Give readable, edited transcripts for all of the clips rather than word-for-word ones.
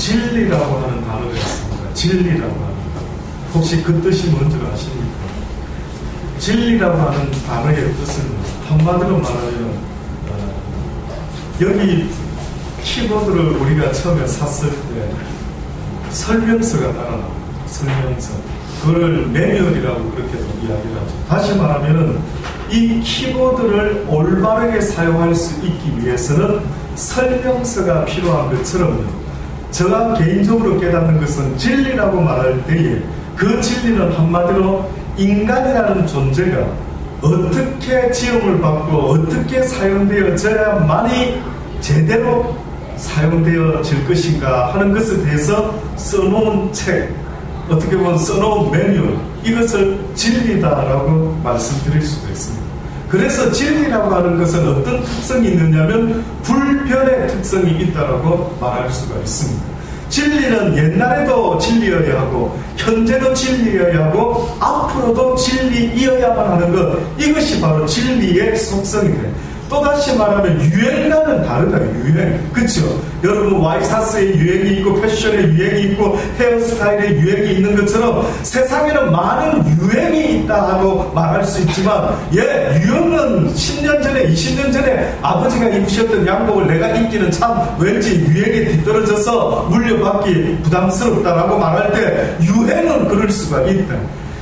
진리라고 하는 단어가 있습니다. 진리라고 하는 단어. 혹시 그 뜻이 뭔지 아십니까? 진리라고 하는 단어의 뜻은 한마디로 말하면 여기 키보드를 우리가 처음에 샀을 때 설명서가 따라 나옵니다. 설명서. 그걸 매뉴얼이라고 그렇게도 이야기를 하죠. 다시 말하면 이 키보드를 올바르게 사용할 수 있기 위해서는 설명서가 필요한 것처럼요. 제가 개인적으로 깨닫는 것은 진리라고 말할 때에 그 진리는 한마디로 인간이라는 존재가 어떻게 지음을 받고 어떻게 사용되어져야만이 제대로 사용되어질 것인가 하는 것에 대해서 써놓은 책, 어떻게 보면 써놓은 매뉴얼, 이것을 진리다라고 말씀드릴 수도 있습니다. 그래서 진리라고 하는 것은 어떤 특성이 있느냐면 불변의 특성이 있다라고 말할 수가 있습니다. 진리는 옛날에도 진리여야 하고 현재도 진리여야 하고 앞으로도 진리이어야만 하는 것, 이것이 바로 진리의 속성이다. 또다시 말하면 유행과는 다르다. 유행, 그렇죠? 여러분 와이사스의 유행이 있고 패션의 유행이 있고 헤어스타일의 유행이 있는 것처럼 세상에는 많은 유행이 있다 하고 말할 수 있지만 유행은 10년 전에 20년 전에 아버지가 입으셨던 양복을 내가 입기는 참 왠지 유행에 뒤떨어져서 물려받기 부담스럽다라고 말할 때 유행은 그럴 수가 있다.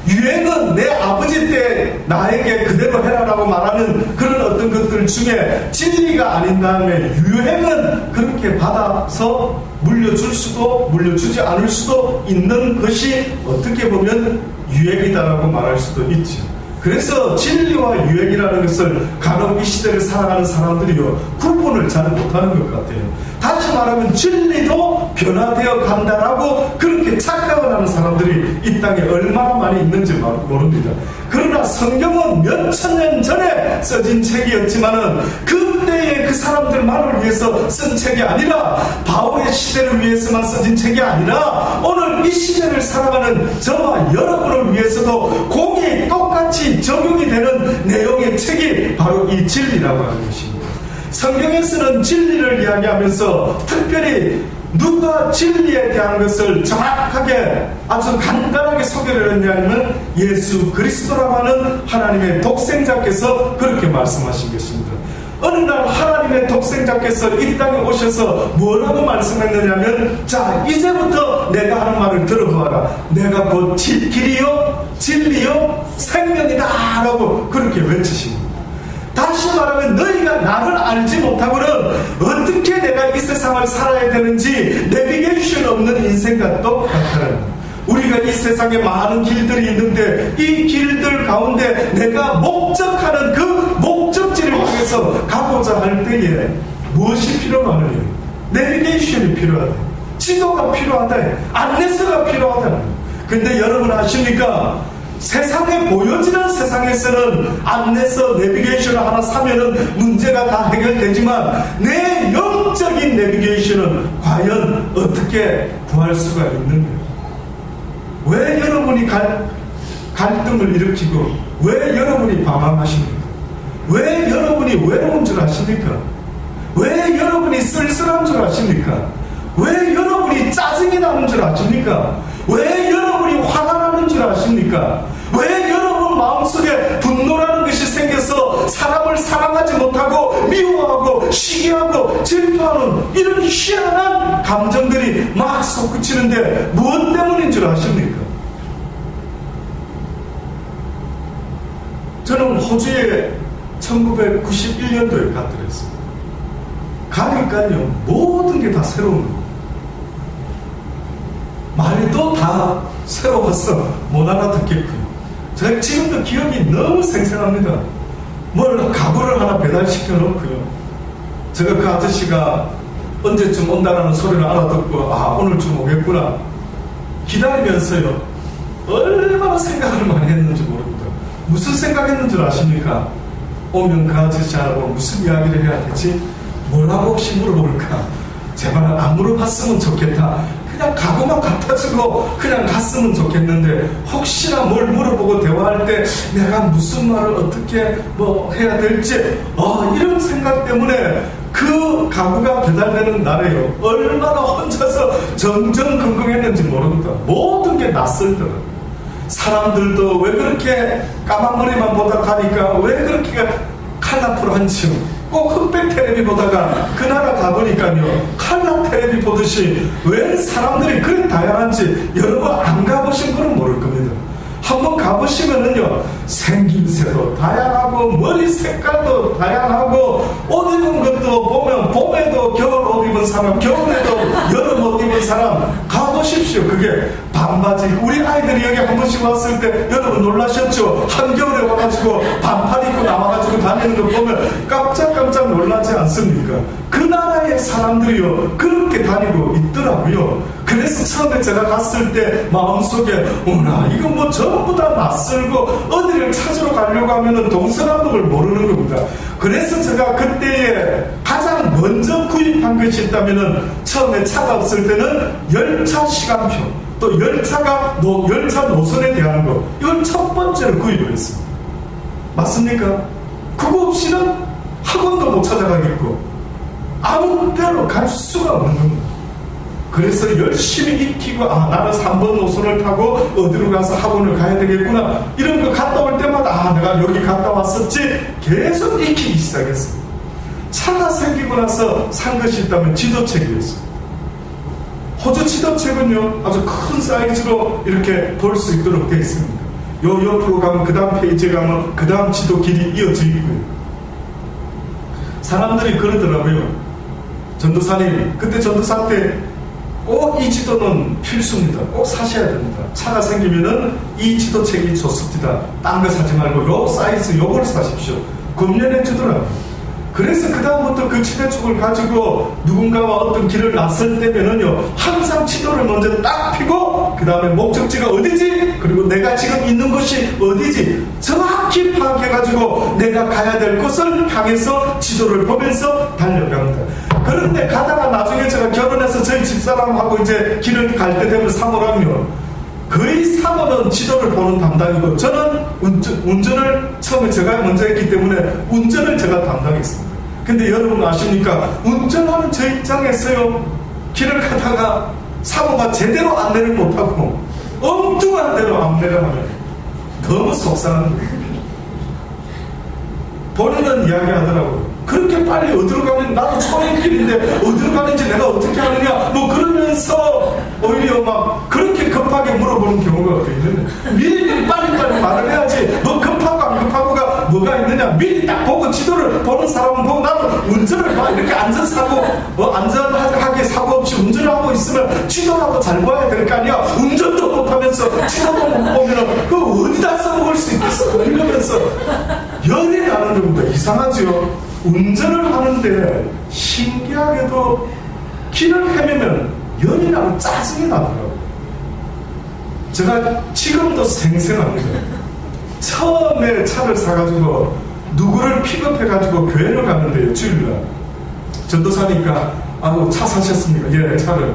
유행은 내 아버지 때 나에게 그대로 해라라고 말하는 그런 어떤 것들 중에 진리가 아닌 다음에 유행은 그렇게 받아서 물려줄 수도 물려주지 않을 수도 있는 것이 어떻게 보면 유행이다라고 말할 수도 있죠. 그래서 진리와 유행이라는 것을 간혹 이 시대를 살아가는 사람들이요 구분을 잘 못하는 것 같아요. 다시 말하면 진리도 변화되어 간다라고 그렇게 착각을 하는 사람들이 이 땅에 얼마나 많이 있는지 모릅니다. 그러나 성경은 몇 천 년 전에 써진 책이었지만은 그때의 그 사람들만을 위해서 쓴 책이 아니라 바울의 시대를 위해서만 써진 책이 아니라 오늘 이 시대를 살아가는 저와 여러분을 위해서도 공이 똑같이 적용이 되는 내용의 책이 바로 이 진리라고 하는 것입니다. 성경에서는 진리를 이야기하면서 특별히 누가 진리에 대한 것을 정확하게 아주 간단하게 소개를 했냐면 예수 그리스도라고 하는 하나님의 독생자께서 그렇게 말씀하신 것입니다. 어느 날 하나님의 독생자께서 이 땅에 오셔서 뭐라고 말씀했느냐면 자 이제부터 내가 하는 말을 들어보아라. 내가 곧 길이요 진리요 생명이다 라고 그렇게 외치십니다. 다시 말하면 너희가 나를 알지 못하고는 어떻게 내가 이 세상을 살아야 되는지 내비게이션 없는 인생과 똑같아요. 우리가 이 세상에 많은 길들이 있는데 이 길들 가운데 내가 목적하는 그 목적지를 향해서 가고자 할 때에 무엇이 필요하느냐? 내비게이션이 필요하다. 지도가 필요하다. 안내서가 필요하다. 근데 여러분 아십니까? 세상에 보여지는 세상에서는 안내서 내비게이션을 하나 사면은 문제가 다 해결되지만 내 영적인 내비게이션은 과연 어떻게 구할 수가 있는가? 왜 여러분이 갈등을 일으키고 왜 여러분이 방황하십니까? 왜 여러분이 외로운 줄 아십니까? 왜 여러분이 쓸쓸한 줄 아십니까? 왜 여러분이 짜증이 나는 줄 아십니까? 왜 여러분이 화가 나는 줄 아십니까? 왜 여러분 마음속에 분노라는 것이 생겨서 사람을 사랑하지 못하고 미워하고 시기하고 질투하는 이런 희한한 감정들이 막 솟구치는데 무엇 때문인 줄 아십니까? 저는 호주에 1991년도에 갔더랬습니다. 가니까요 모든 게 다 새로운 거예요. 말도 다 새로워서 못 알아듣겠고요. 제가 지금도 기억이 너무 생생합니다. 뭘 가구를 하나 배달시켜 놓고요. 제가 그 아저씨가 언제쯤 온다라는 소리를 알아듣고 아 오늘쯤 오겠구나 기다리면서요 얼마나 생각을 많이 했는지 모릅니다. 무슨 생각했는 줄 아십니까? 오면 그 아저씨하고 무슨 이야기를 해야 되지? 뭐라고 혹시 물어볼까? 제발 안 물어봤으면 좋겠다. 그냥 가구만 갖다주고 그냥 갔으면 좋겠는데 혹시나 뭘 물어보고 대화할 때 내가 무슨 말을 어떻게 뭐 해야 될지 이런 생각이 생각 때문에 그 가구가 배달되는 날에요, 얼마나 혼자서 정정건강했는지 모릅니다. 모든 게 낯설더라. 사람들도 왜 그렇게 까만 머리만 보다 가니까 왜 그렇게 컬러풀한지, 꼭 흑백 텔레비 보다가 그 나라 가보니까요, 컬러 텔레비 보듯이 왜 사람들이 그렇게 다양한지 여러분 안 가보신 분은 모를 겁니다. 한번 가보시면은요, 생김새도 다양하고 머리 색깔도 다양하고 옷 입은 것도 보면 봄에도 겨울 옷 입은 사람, 겨울에도 여름 옷 입은 사람 가보십시오. 그게 반바지, 우리 아이들이 여기 한 번씩 왔을 때 여러분 놀라셨죠? 한겨울에 와가지고 반팔 입고 나와가지고 다니는 거 보면 깜짝깜짝 놀라지 않습니까? 그 나라의 사람들이요 그렇게 다니고 있더라고요. 그래서 처음에 제가 갔을 때 마음속에 어머나 이거 뭐 전부 다 낯설고 어디를 찾으러 가려고 하면은 동서남북을 모르는 겁니다. 그래서 제가 그때에 가장 먼저 구입한 것이 있다면은 처음에 차가 없을 때는 열차 시간표, 또 열차 노선에 대한 거, 이걸 첫 번째로 구입을 했습니다. 맞습니까? 그거 없이는 학원도 못 찾아가겠고 아무 데로 갈 수가 없는 겁니다. 그래서 열심히 익히고 나는 3번 노선을 타고 어디로 가서 학원을 가야 되겠구나, 이런 거 갔다 올 때마다 내가 여기 갔다 왔었지, 계속 익히기 시작했습니다. 차가 생기고 나서 산 것이 있다면 지도책이었습니다. 호주 지도책은요 아주 큰 사이즈로 이렇게 볼 수 있도록 되어 있습니다. 요 옆으로 가면 그 다음 페이지에 가면 그 다음 지도 길이 이어져 있고요. 사람들이 그러더라고요. 전도사님, 그때 전도사 때 꼭 이 지도는 필수입니다. 꼭 사셔야 됩니다. 차가 생기면은 이 지도책이 좋습니다. 딴 거 사지 말고 요 사이즈 요걸 사십시오. 금년에 주더라고요. 그래서 그 다음부터 그 지도책을 가지고 누군가와 어떤 길을 나설 때면은요 항상 지도를 먼저 딱 펴고 그 다음에 목적지가 어디지, 그리고 내가 지금 있는 곳이 어디지 정확히 파악해가지고 내가 가야 될 곳을 향해서 지도를 보면서 달려갑니다. 그런데 가다가 나중에 제가 결혼해서 저희 집사람하고 이제 길을 갈 때 되면 사모라면 거의 사모는 지도를 보는 담당이고 저는 운전을 처음에 제가 먼저 했기 때문에 운전을 제가 담당했습니다. 근데 여러분 아십니까? 운전하는 저 입장에서요 길을 가다가 사모가 제대로 안내를 못하고 엉뚱한 대로 안내를 하면 너무 속상한 거예요. 본인은 이야기하더라고요. 그렇게 빨리 어디로 가면 나도 처음 길인데 어디로 가는지 내가 어떻게 하느냐 뭐 그러면서 오히려 막 그렇게 급하게 물어보는 경우가 있는데 미리 빨리빨리 말을 해야지 뭐 급하고 안 급하고가 뭐가 있느냐, 미리 딱 보고 지도를 보는 사람은 보고 나는 운전을 봐 이렇게 안전사고 안전하게 사고 없이 운전을 하고 있으면 지도라도 잘 봐야 될 거 아니야. 운전도 못하면서 지도도 못 보면은 그거 어디다 써먹을 수 있겠어 이러면서 열이 나는 겁니다. 이상하죠. 운전을 하는데 신기하게도 길을 헤매면 열이 나고 짜증이 나더라고요. 제가 지금도 생생합니다. 처음에 차를 사가지고 누구를 픽업해가지고 교회를 갔는데요, 주일날. 전도사니까 차 사셨습니까? 예, 차를.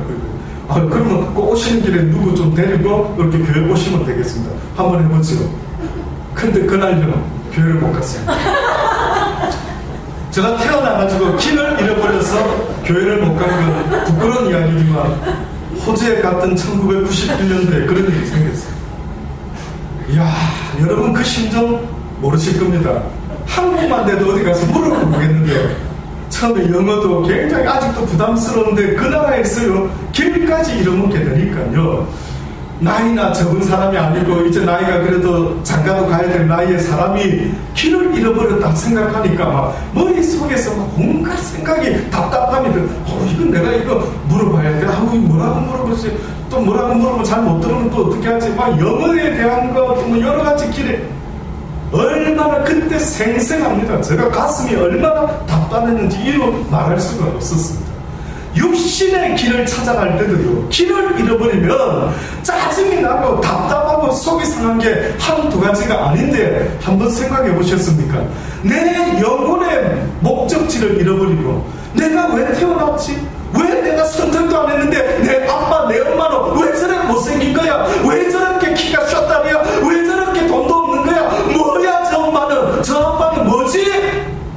그러면 꼭 오시는 길에 누구 좀 데리고 이렇게 교회 오시면 되겠습니다. 한번 해보죠. 근데 그날요 교회를 못 갔어요. 제가 태어나가지고 길을 잃어버려서 교회를 못 간 건 부끄러운 이야기지만 호주에 갔던 1991년도에 그런 일이 생겼어요. 이야, 여러분 그 심정 모르실 겁니다. 한국만 돼도 어디 가서 물어보겠는데 처음에 영어도 굉장히 아직도 부담스러운데 그 나라에서요 길까지 잃어먹게 되니까요, 나이나 적은 사람이 아니고 이제 나이가 그래도 장가도 가야 될 나이의 사람이 길을 잃어버렸다 생각하니까 막 머릿속에서 막 온갖 생각이 답답함이 들어. 이건 내가 이거 물어봐야 돼. 뭐라고 물어보지? 또 뭐라고 물어보면 잘 못 들으면 또 어떻게 하지? 막 영어에 대한 거, 뭐 여러 가지 길에 얼마나 그때 생생합니다. 제가 가슴이 얼마나 답답했는지 이루 말할 수가 없었습니다. 육신의 길을 찾아갈 때도요, 길을 잃어버리면 짜증이 나고 답답하고 속이 상한 게 한두 가지가 아닌데 한번 생각해 보셨습니까? 내 영혼의 목적지를 잃어버리고 내가 왜 태어났지? 왜 내가 선택도 안 했는데 내 아빠 내 엄마는 왜 저렇게 못생긴 거야? 왜 저렇게 키가 숏다리야? 왜 저렇게 돈도 없는 거야? 뭐야 저 엄마는, 저 아빠는 뭐지?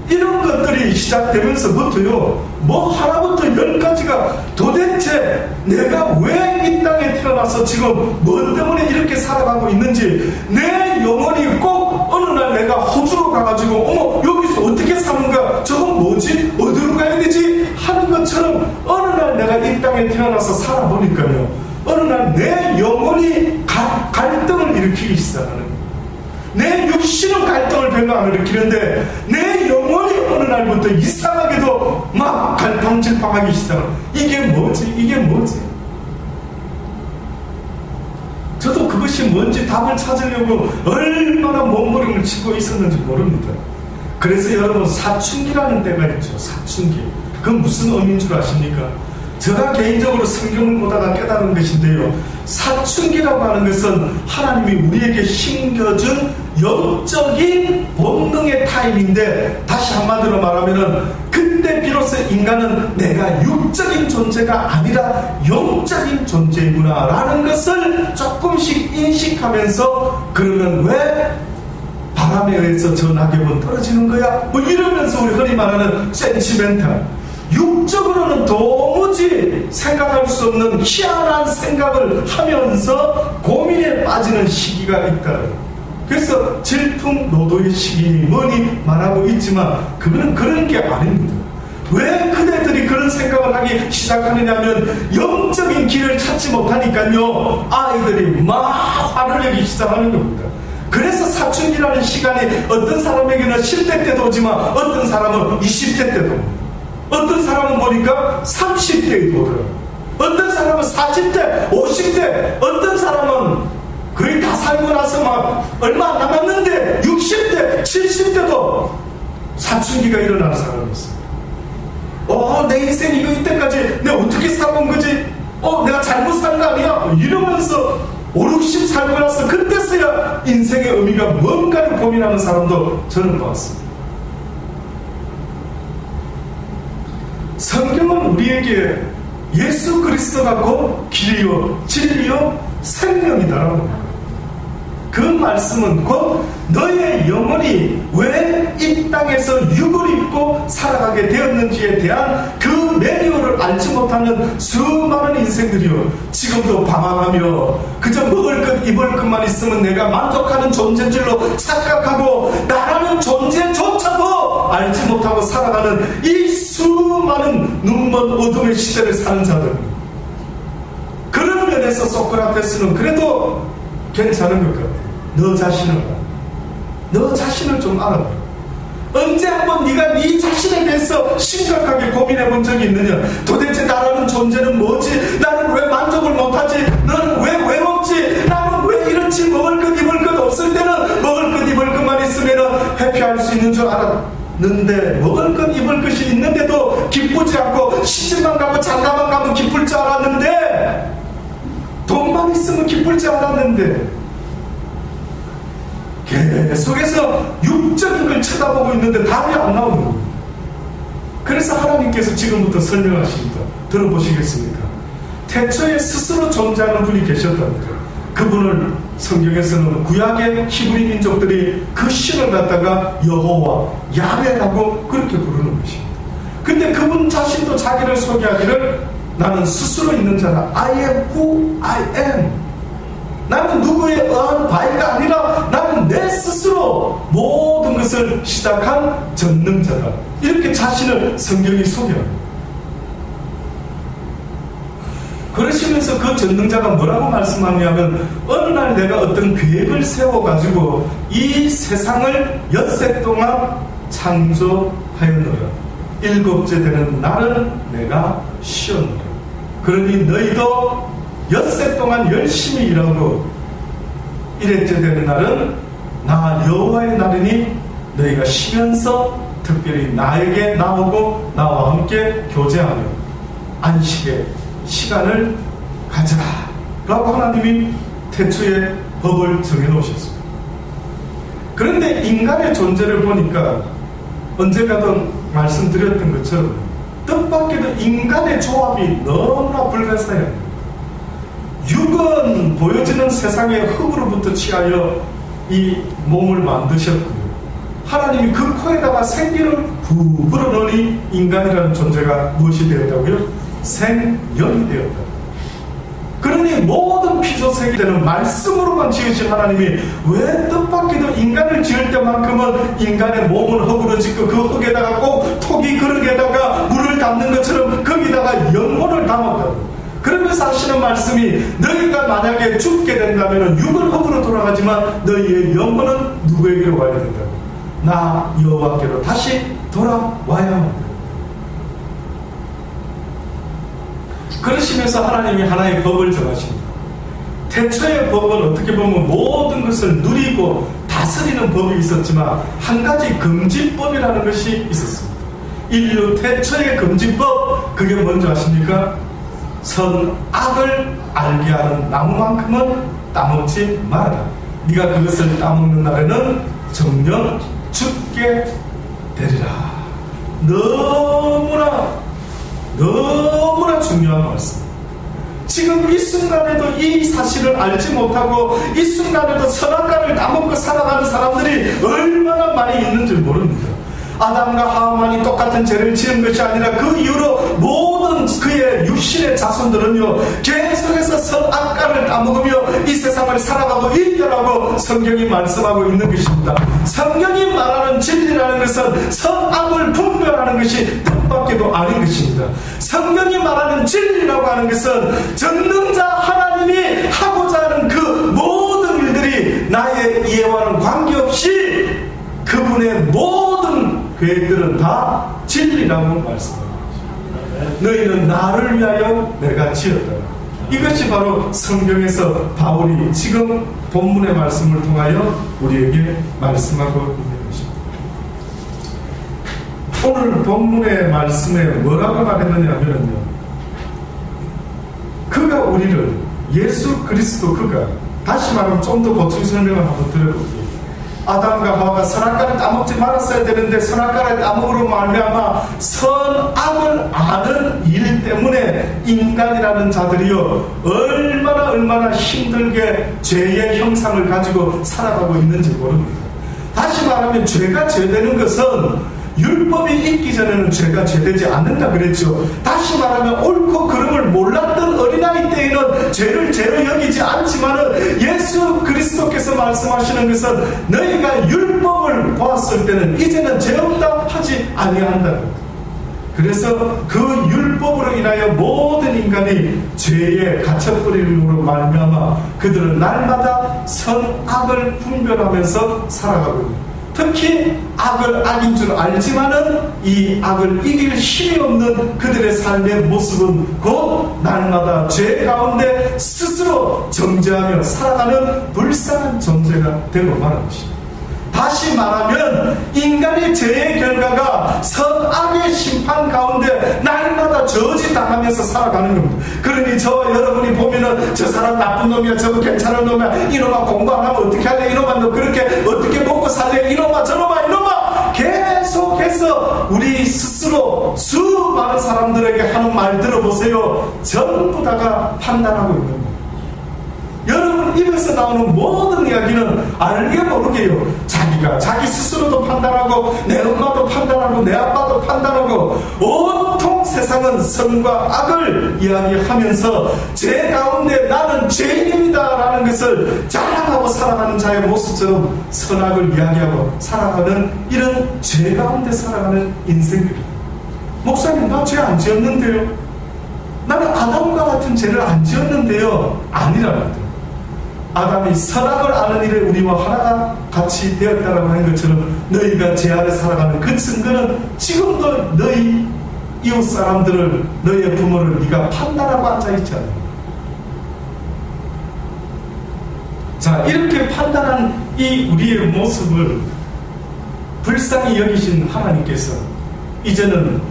이런 것들이 시작되면서부터요, 뭐 하나부터 열까지가 도대체 내가 왜 이 땅에 태어나서 지금 뭐 때문에 이렇게 살아가고 있는지, 내 영혼이 꼭 어느 날 내가 호주로 가가지고 어머 여기서 어떻게 사는 거야, 저건 뭐지, 어디로 가야 되지 하는 것처럼 어느 날 내가 이 땅에 태어나서 살아보니까요, 어느 날 내 영혼이 갈등을 일으키기 시작하는 거예요. 내 육신은 갈등을 별로 안 일으키는데 내 영혼이 어느 날부터 이상하게도 막 갈팡질팡하기 시작하는, 이게 뭐지? 이게 뭐지? 저도 그것이 뭔지 답을 찾으려고 얼마나 몸부림을 치고 있었는지 모릅니다. 그래서 여러분, 사춘기라는 때가 있죠. 사춘기. 그건 무슨 의미인 줄 아십니까? 제가 개인적으로 성경을 보다가 깨달은 것인데요, 사춘기라고 하는 것은 하나님이 우리에게 심겨준 영적인 본능의 타임인데, 다시 한마디로 말하면 그때 비로소 인간은 내가 육적인 존재가 아니라 영적인 존재이구나 라는 것을 조금씩 인식하면서, 그러면 왜 바람에 의해서 저 낙엽은 떨어지는 거야? 뭐 이러면서 우리 흔히 말하는 센치멘탈, 육적으로는 도무지 생각할 수 없는 희한한 생각을 하면서 고민에 빠지는 시기가 있다. 그래서 질풍노도의 시기니 뭐니 말하고 있지만 그거는 그런 게 아닙니다. 왜 그대들이 그런 생각을 하기 시작하느냐 하면 영적인 길을 찾지 못하니까요, 아이들이 막 화를 내기 시작하는 겁니다. 그래서 사춘기라는 시간이 어떤 사람에게는 10대 때도 오지만 어떤 사람은 20대 때도 옵니다. 어떤 사람은 보니까 30대에도 오더라고요. 어떤 사람은 40대, 50대, 어떤 사람은 거의 다 살고 나서 막 얼마 안 남았는데 60대, 70대도 사춘기가 일어나는 사람이 있어요. 내 인생 이거 이때까지 내가 어떻게 살아온 거지? 내가 잘못 산 거 아니야? 이러면서 5, 60 살고 나서 그때서야 인생의 의미가 뭔가를 고민하는 사람도 저는 봤습니다. 성경은 우리에게 예수 그리스도가 곧 길이요 진리요 생명이다라고 합니다. 그 말씀은 곧 너의 영혼이 왜 이 땅에서 육을 입고 살아가게 되었는지에 대한 그 매뉴얼을 알지 못하는 수많은 인생들이요, 지금도 방황하며 그저 먹을 것 입을 것만 있으면 내가 만족하는 존재인 줄로 착각하고 나라는 존재조차도 알지 못하고 살아가는 이 수많은 눈먼 어둠의 시대를 사는 자들, 그런 면에서 소크라테스는 그래도 괜찮은 것 같아요. 너 자신을 좀 알아봐. 언제 한번 네가 네 자신에 대해서 심각하게 고민해 본 적이 있느냐? 도대체 나라는 존재는 뭐지? 나는 왜 만족을 못하지? 너는 왜 외롭지? 나는 왜 이렇지? 먹을 것 입을 것 없을 때는 먹을 것 입을 것만 있으면 해피할 수 있는 줄 알았는데, 먹을 것 입을 것이 있는데도 기쁘지 않고 시집만 가고 장가만 가면 기쁠 줄 알았는데, 돈만 있으면 기쁠 줄 알았는데 계속해서 육적인 걸 쳐다보고 있는데 답이 안 나오는 겁니다. 그래서 하나님께서 지금부터 설명하십니다. 들어보시겠습니까? 태초에 스스로 존재하는 분이 계셨답니다. 그분을 성경에서는 구약의 히브리 민족들이 그 신을 갖다가 여호와, 야훼라고 그렇게 부르는 것입니다. 근데 그분 자신도 자기를 소개하기를 나는 스스로 있는 자라, I am who I am. 나는 누구의 의한 바위가 아니라 나는 내 스스로 모든 것을 시작한 전능자다. 이렇게 자신을 성경이 소개합니다. 그러시면서 그 전능자가 뭐라고 말씀하냐면, 어느 날 내가 어떤 계획을 세워가지고 이 세상을 엿새 동안 창조하였노라. 7째 되는 날은 내가 쉬었노라. 그러니 너희도 엿새 동안 열심히 일하고 1회째 되는 날은 나 여호와의 날이니 너희가 쉬면서 특별히 나에게 나오고 나와 함께 교제하며 안식의 시간을 가져라 라고 하나님이 태초에 법을 정해놓으셨습니다. 그런데 인간의 존재를 보니까 언젠가도 말씀드렸던 것처럼 뜻밖에도 인간의 조합이 너무나 불가사의합니다. 육은 보여지는 세상의 흙으로부터 취하여 이 몸을 만드셨고요. 하나님이 그 코에다가 생기를 후 불어넣으니 인간이라는 존재가 무엇이 되었다고요? 생명이 되었다. 그러니 모든 피조색이 되는 말씀으로만 지으신 하나님이 왜 뜻밖에도 인간을 지을 때만큼은 인간의 몸은 흙으로 짓고 그 흙에다가 꼭 토기 그릇에다가 물을 담는 것처럼 거기다가 영혼을 담았다고. 그러면서 하시는 말씀이 너희가 만약에 죽게 된다면 육은 흙으로 돌아가지만 너희의 영혼은 누구에게로 와야 된다고? 나 여호와께로 다시 돌아와야 한다. 그러시면서 하나님이 하나의 법을 정하십니다. 태초의 법은 어떻게 보면 모든 것을 누리고 다스리는 법이 있었지만 한 가지 금지법이라는 것이 있었습니다. 인류 태초의 금지법, 그게 뭔지 아십니까? 선악을 알게 하는 나무만큼은 따먹지 말아라. 네가 그것을 따먹는 날에는 정녕 죽게 되리라. 너무나 중요한 말씀. 지금 이 순간에도 이 사실을 알지 못하고 이 순간에도 선악과를 따먹고 살아가는 사람들이 얼마나 많이 있는지 모릅니다. 아담과 하와만이 똑같은 죄를 지은 것이 아니라 그 이후로 모든 그의 육신의 자손들은요 계속해서 선악과를 따먹으며 이 세상을 살아가고 있다라고 성경이 말씀하고 있는 것입니다. 성경이 말하는 진리라는 것은 선악을 분별하는 것이 뜻밖에도 아닌 것입니다. 성경이 말하는 진리라고 하는 것은 전능자 하나님이 하고자 하는 그 모든 일들이 나의 이해와는 관계없이 그분의 모든 계획들은 다 진리라고 말씀합니다. 너희는 나를 위하여 내가 지었다. 이것이 바로 성경에서 바울이 지금 본문의 말씀을 통하여 우리에게 말씀하고 있는 것입니다. 오늘 본문의 말씀에 뭐라고 말했느냐 하면요, 그가 우리를, 예수 그리스도 그가, 다시 말하면 좀 더 보충 설명을 한번 드려볼게요. 아담과 하와가 선악과를 따먹지 말았어야 되는데 선악과를 따먹으로 말미암아 선악을 아는 일 때문에 인간이라는 자들이요 얼마나 힘들게 죄의 형상을 가지고 살아가고 있는지 모릅니다. 다시 말하면 죄가 죄되는 것은 율법이 있기 전에는 죄가 죄되지 않는다 그랬죠. 다시 말하면 옳고 그름을 몰랐던 어린아이 때에는 죄를 죄로 여기지 않지만은 예수 그리스도께서 말씀하시는 것은 너희가 율법을 보았을 때는 이제는 죄 없다 하지 아니한다. 그래서 그 율법으로 인하여 모든 인간이 죄에 갇혀버림으로 말미암아 그들은 날마다 선악을 분별하면서 살아가고 있습니다. 특히 악을 악인 줄 알지만은 이 악을 이길 힘이 없는 그들의 삶의 모습은 곧 날마다 죄 가운데 스스로 정죄하며 살아가는 불쌍한 존재가 되고 마는 것입니다. 다시 말하면 인간의 죄의 결과가 선악의 심판 가운데 날마다 저지당하면서 살아가는 겁니다. 그러니 저와 여러분이 보면은 저 사람 나쁜 놈이야, 저거 괜찮은 놈이야, 이놈아 공부 안 하면 어떻게 할래, 이놈아 너 그렇게 어떻게 먹고 살래, 이놈아 저놈아 계속해서 우리 스스로 수많은 사람들에게 하는 말 들어보세요. 전부 다가 판단하고 있는 겁니다. 여러분 입에서 나오는 모든 이야기는 알게 모르게요 자기가 자기 스스로도 판단하고 내 엄마도 판단하고 내 아빠도 판단하고 온통 세상은 선과 악을 이야기하면서 죄 가운데 나는 죄인입니다 라는 것을 자랑하고 살아가는 자의 모습처럼 선악을 이야기하고 살아가는 이런 죄 가운데 살아가는 인생들입니다. 목사님 나 죄 안 지었는데요, 나는 아담과 같은 죄를 안 지었는데요, 아니랍니다. 아담이 선악을 아는 일에 우리와 하나가 같이 되었다라고 하는 것처럼 너희가 죄 아래 살아가는 그 증거는 지금도 너희 이웃 사람들을, 너희의 부모를 네가 판단하고 앉아있지 않아. 자, 이렇게 판단한 이 우리의 모습을 불쌍히 여기신 하나님께서 이제는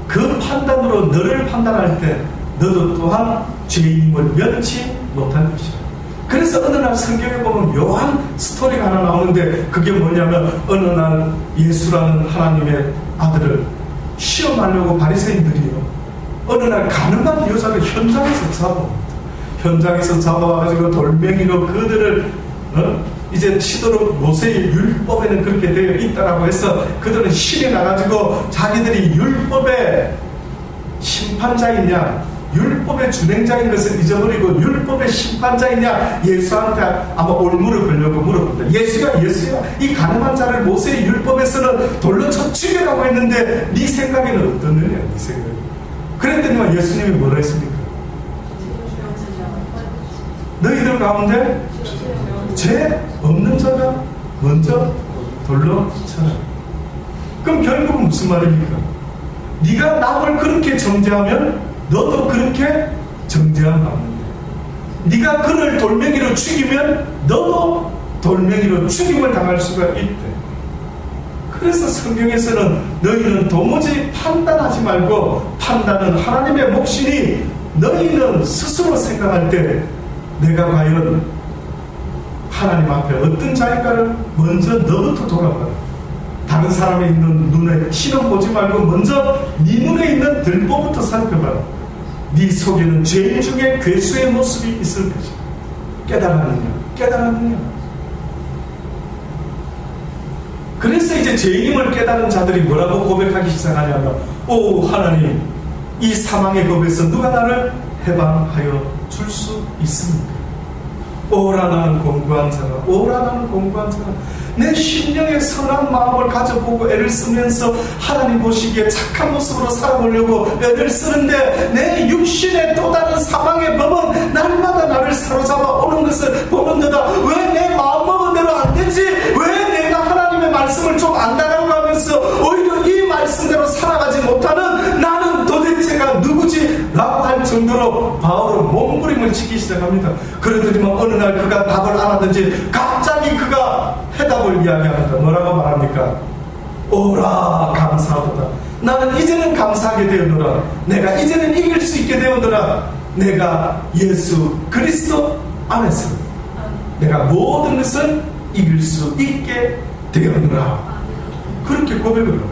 그 판단으로 너를 판단할 때 너도 또한 죄인임을 면치 못할 것이다. 그래서 어느 날 성경에 보면 묘한 스토리가 하나 나오는데 그게 뭐냐면 어느 날 예수라는 하나님의 아들을 시험하려고 바리새인들이요 어느 날 가늠한 여자를 현장에서 잡아옵니다. 현장에서 잡아와가지고 돌멩이로 그들을 이제 치도록 모세의 율법에는 그렇게 되어 있다라고 해서 그들은 신이 나가지고 자기들이 율법의 심판자이냐 율법의 준행자인 것을 잊어버리고 율법의 심판자이냐 예수한테 아마 올무를 걸려고 물어봅니다. 예수야 이 가늠한 자를 모세의 율법에서는 돌로 쳐 죽이라고 했는데 네 생각에는 어떻느냐 네 생각에. 그랬더니 예수님이 뭐라 했습니까? 너희들 가운데 죄 없는 자가 먼저 돌로 쳐라. 그럼 결국은 무슨 말입니까? 네가 남을 그렇게 정죄하면 너도 그렇게 정죄함 받는데, 네가 그를 돌멩이로 죽이면 너도 돌멩이로 죽임을 당할 수가 있대. 그래서 성경에서는 너희는 도무지 판단하지 말고 판단은 하나님의 몫이니 너희는 스스로 생각할 때 내가 과연 하나님 앞에 어떤 자인가를 먼저 너부터 돌아봐라. 다른 사람의 있는 눈에 티는 보지 말고 먼저 네 눈에 있는 들보부터 살펴봐라. 네 속에는 죄인 중에 괴수의 모습이 있을 것이다. 깨달았느냐? 그래서 이제 죄인임을 깨달은 자들이 뭐라고 고백하기 시작하냐면 오 하나님, 이 사망의 법에서 누가 나를 해방하여 줄 수 있습니까? 오라 나는 공고한 자가 내 심령의 선한 마음을 가져보고 애를 쓰면서 하나님 보시기에 착한 모습으로 살아보려고 애를 쓰는데 내 육신의 또 다른 사망의 법은 날마다 나를 사로잡아 오는 것을 보는데다 왜 내 마음먹은 대로 안 되지? 왜 내가 하나님의 말씀을 좀 안다라고 하면서 오히려 이 말씀대로 살아가지 못하는 나는 도대체가 누구지? 라고 할 정도로 바울은 몸부림을 치기 시작합니다. 그러더니만 어느 날 그가 답을 알았는지 갑자기 그가 해답을 이야기합니다. 뭐라고 말합니까? 오라 감사하도다. 나는 이제는 감사하게 되었노라. 내가 이제는 이길 수 있게 되었노라. 내가 예수 그리스도 안에서 내가 모든 것을 이길 수 있게 되었노라. 그렇게 고백을 합니다.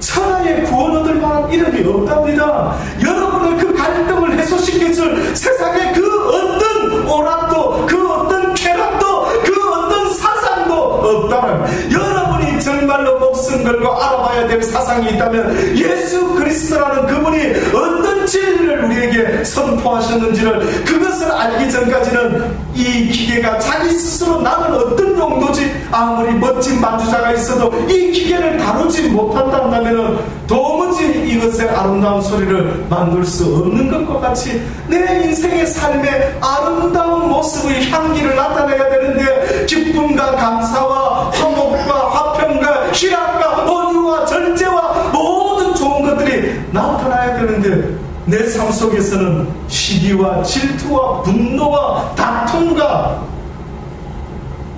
천하의 구원 얻을 만한 이름이 없답니다. 여러분의 그 갈등을 해소시켜줄 세상의 그 어떤 오락도, 그 어떤 쾌락도, 그 어떤 사상도 없다면, 여러분이 정말로 목숨 걸고 알아봐야 될 사상이 있다면 예수 그리스도라는 그분이 어떤 진리를 우리에게 선포하셨는지를, 그것을 알기 전까지는 이 기계가 자기 스스로 나는 어떤 용도지, 아무리 멋진 만주자가 있어도 이 기계를 다루지 못한다면 도무지 이것의 아름다운 소리를 만들 수 없는 것과 같이 내 인생의 삶의 아름다운 모습의 향기를 나타내야 되는데, 기쁨과 감사와 화목과 화평과 희락과 온유와 절제와 모든 좋은 것들이 나타나야 되는데, 내 삶 속에서는 시기와 질투와 분노와 다툼과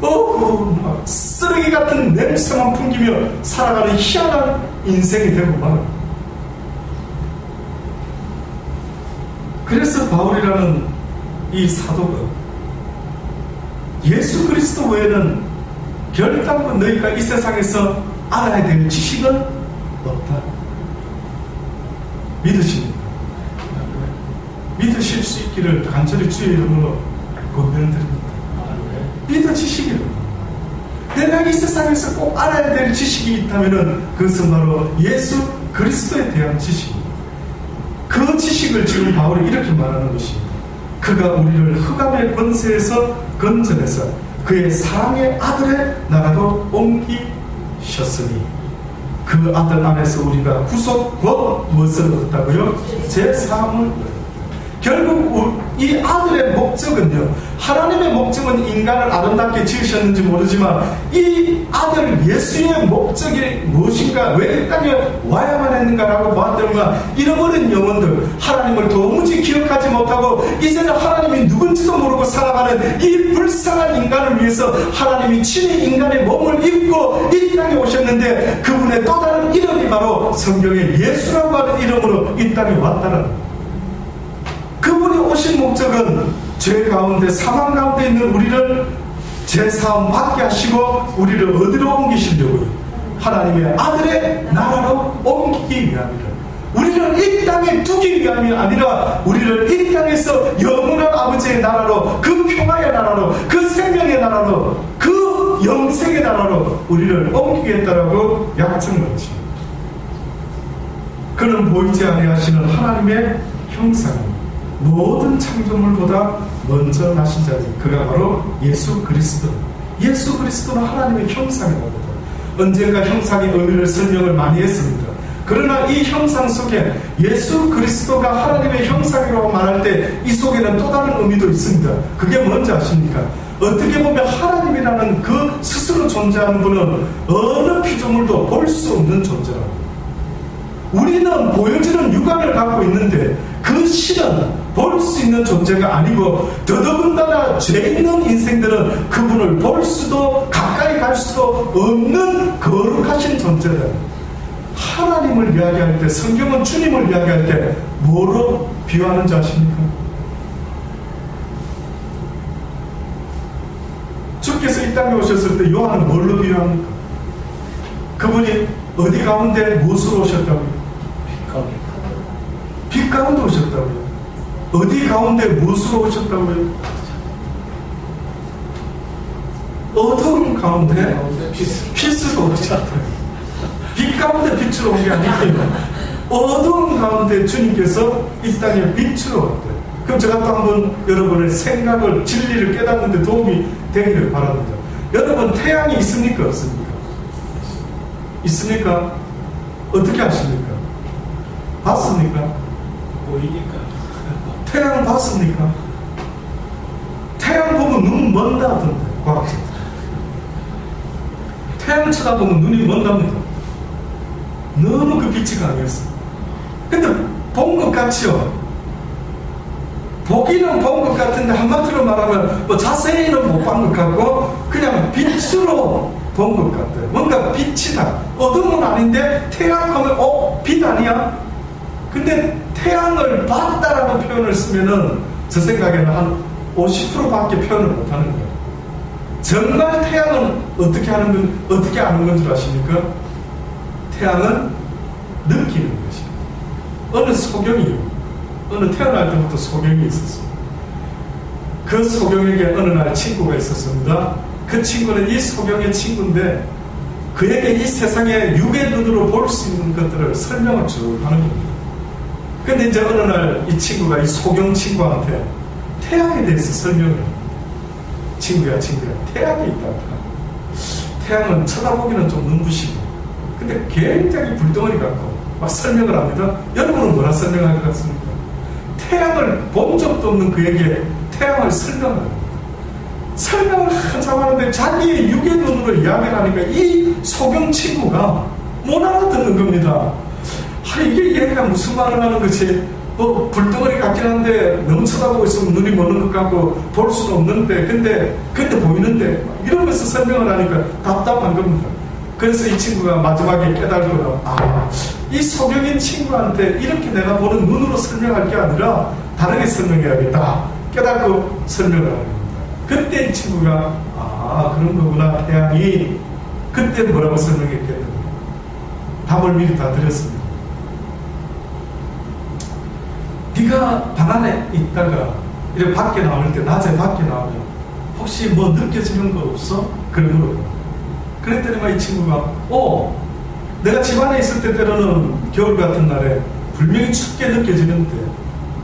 막 쓰레기 같은 냄새만 풍기며 살아가는 희한한 인생이 되고 말합니다. 그래서 바울이라는 이 사도가 예수 그리스도 외에는 결단코 너희가 이 세상에서 알아야 될 지식은 없다. 믿으십니까? 믿으실 수 있기를 간절히 주의 이름으로 권면드립니다. 믿어지시기를. 내가 이 세상에서 꼭 알아야 될 지식이 있다면 그것은 바로 예수 그리스도에 대한 지식입니다. 그 지식을 지금 바울이 이렇게 말하는 것입니다. 그가 우리를 흑암의 권세에서 건져내서 그의 사랑의 아들의 나라로 옮기셨으니 그 아들 안에서 우리가 구속 곧 무엇을 얻었다고요? 제3을. 결국 이 아들의 목적은요, 하나님의 목적은 인간을 아름답게 지으셨는지 모르지만 이 아들 예수의 목적이 무엇인가, 왜 이 땅에 와야만 했는가라고 보았더니만 잃어버린 영혼들, 하나님을 도무지 기억하지 못하고 이제는 하나님이 누군지도 모르고 살아가는 이 불쌍한 인간을 위해서 하나님이 친히 인간의 몸을 입고 이 땅에 오셨는데, 그분의 또 다른 이름이 바로 성경의 예수라고 하는 이름으로 이 땅에 왔다는 거예요. 그분이 오신 목적은 죄 가운데, 사망 가운데 있는 우리를 제사함 받게 하시고 우리를 어디로 옮기시려고요? 하나님의 아들의 나라로 옮기기 위함이라. 우리를 이 땅에 두기 위함이 아니라 우리를 이 땅에서 영원한 아버지의 나라로, 그 평화의 나라로, 그 생명의 나라로, 그 영생의 나라로 우리를 옮기겠다라고 약속을 하십니다. 그는 보이지 아니하시는 하나님의 형상이 모든 창조물보다 먼저 나신 자니 그가 바로 예수 그리스도. 예수 그리스도는 하나님의 형상이랍니다. 언젠가 형상의 의미를 설명을 많이 했습니다. 그러나 이 형상 속에 예수 그리스도가 하나님의 형상이라고 말할 때 이 속에는 또 다른 의미도 있습니다. 그게 뭔지 아십니까? 어떻게 보면 하나님이라는 그 스스로 존재하는 분은 어느 피조물도 볼 수 없는 존재랍니다. 우리는 보여지는 육안을 갖고 있는데 그 실은 볼 수 있는 존재가 아니고, 더더군다나 죄 있는 인생들은 그분을 볼 수도 가까이 갈 수도 없는 거룩하신 존재다. 하나님을 이야기할 때, 성경은 주님을 이야기할 때 뭐로 비유하는지 아십니까? 주께서 이 땅에 오셨을 때 요한은 뭘로 비유합니까? 그분이 어디 가운데 무엇으로 오셨다고요? 빛 가운데 오셨다고요. 어디 가운데 무엇으로 오셨다고요? 어두운 가운데 빛으로 오셨다고요. 빛 가운데 빛으로 온 게 아니에요. 어두운 가운데 주님께서 이 땅에 빛으로 왔대요. 그럼 제가 또 한번 여러분의 생각을, 진리를 깨닫는 데 도움이 되기를 바랍니다. 여러분, 태양이 있습니까? 없습니까? 있습니까? 어떻게 아십니까? 봤습니까? 보이니까. 태양 봤습니까? 태양 보면 눈 먼다 하던데, 과학자들. 태양 쳐다보면 눈이 먼답니다. 너무 그 빛이 강했어. 근데 본 것 같지요? 보기는 본 것 같은데 한마디로 말하면 뭐 자세히는 못 본 것 같고 그냥 빛으로 본 것 같아요. 뭔가 빛이다. 어둠은 아닌데 태양 하면 빛 아니야? 근데 태양을 봤다라는 표현을 쓰면은 제 생각에는 한 50%밖에 표현을 못하는 거예요. 정말 태양은 어떻게 아는 건 줄 아십니까? 태양은 느끼는 것입니다. 어느 소경이요. 어느 태어날 때부터 소경이 있었어요. 그 소경에게 어느 날 친구가 있었습니다. 그 친구는 이 소경의 친구인데 그에게 이 세상에 육의 눈으로 볼 수 있는 것들을 설명을 쭉 하는 겁니다. 근데 이제 어느 날 이 친구가 이 소경 친구한테 태양에 대해서 설명을 합니다. 친구야, 태양이 있다. 태양은 쳐다보기는 좀 눈부시고 근데 굉장히 불덩어리 같고 막 설명을 합니다. 여러분은 뭐라 설명할 것 같습니까? 태양을 본 적도 없는 그에게 태양을 설명합니다. 설명을 한참 하는데 자기의 육의 눈으로 이야기를 하니까 이 소경 친구가 못 알아듣는 겁니다. 이게 얘가 무슨 말을 하는 거지? 뭐 불덩어리 같긴 한데 너무 쳐다보고 있으면 눈이 먼 것 같고 볼 수는 없는데 근데 보이는데 이러면서 설명을 하니까 답답한 겁니다. 그래서 이 친구가 마지막에 깨달고요. 이 소경인 친구한테 이렇게 내가 보는 눈으로 설명할 게 아니라 다르게 설명해야겠다. 깨닫고 설명을 하는 겁니다. 그때 이 친구가 그런 거구나. 태양이 그때 뭐라고 설명했겠는가. 답을 미리 다 드렸습니다. 네가 방 안에 있다가 이렇게 밖에 나올 때 낮에 밖에 나오면 혹시 뭐 느껴지는 거 없어? 그런 거. 그랬더니 이 친구가 내가 집 안에 있을 때 때로는 겨울 같은 날에 분명히 춥게 느껴지는데